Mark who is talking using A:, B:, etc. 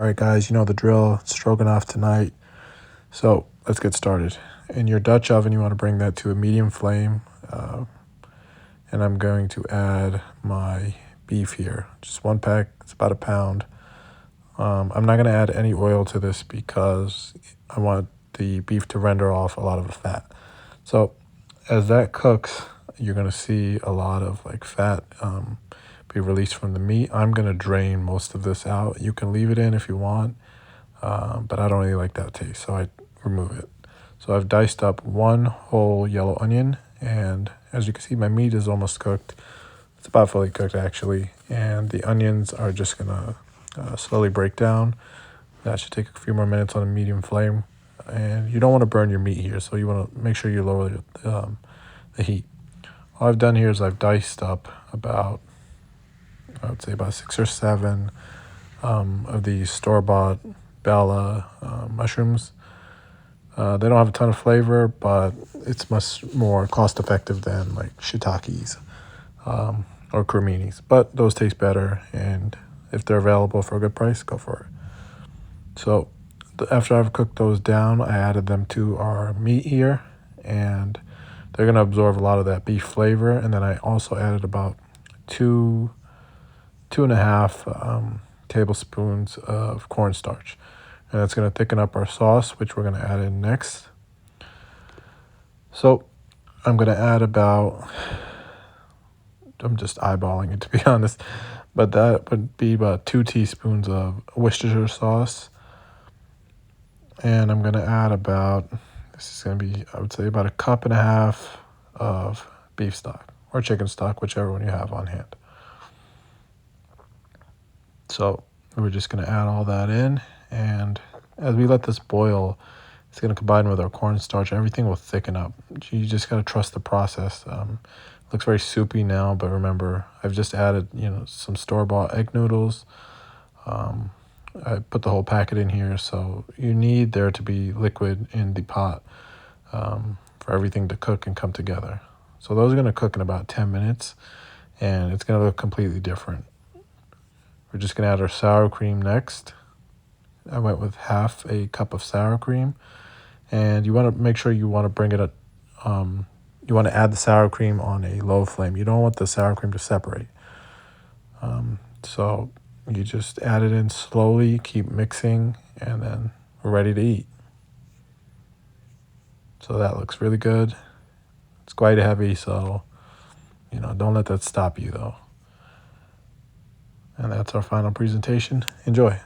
A: All right, guys, you know the drill. Stroganoff tonight. So let's get started. In your Dutch oven, you want to bring that to a medium flame. And I'm going to add my beef here. Just one pack. It's about a pound. I'm not going to add any oil to this because I want the beef to render off a lot of the fat. So as that cooks, you're going to see a lot of fat be released from the meat. I'm going to drain most of this out. You can leave it in if you want, but I don't really like that taste, so I remove it. So I've diced up one whole yellow onion, and as you can see, my meat is almost cooked. It's about fully cooked, actually, and the onions are just going to slowly break down. That should take a few more minutes on a medium flame, and you don't want to burn your meat here, so you want to make sure you lower the heat. All I've done here is I've diced up about, I would say about 6 or 7 of these store-bought Bella mushrooms. They don't have a ton of flavor, but it's much more cost-effective than shiitakes or creminis. But those taste better, and if they're available for a good price, go for it. So after I've cooked those down, I added them to our meat here, and they're going to absorb a lot of that beef flavor. And then I also added about 2.5 tablespoons of cornstarch. And that's going to thicken up our sauce, which we're going to add in next. So I'm going to add I'm just eyeballing it to be honest, but that would be about 2 teaspoons of Worcestershire sauce. And I'm going to add this is going to be, I would say, about 1.5 cups of beef stock or chicken stock, whichever one you have on hand. So we're just going to add all that in, and as we let this boil, it's going to combine with our cornstarch. Everything will thicken up. You just got to trust the process. It looks very soupy now, but remember, I've just added some store-bought egg noodles. I put the whole packet in here, so you need there to be liquid in the pot for everything to cook and come together. So those are going to cook in about 10 minutes, and it's going to look completely different. We're just going to add our sour cream next. I went with 1/2 cup of sour cream, and you want to make sure you want to bring it you want to add the sour cream on a low flame. You don't want the sour cream to separate. So you just add it in slowly, keep mixing, and then we're ready to eat. So that looks really good. It's quite heavy, so don't let that stop you though. And that's our final presentation. Enjoy.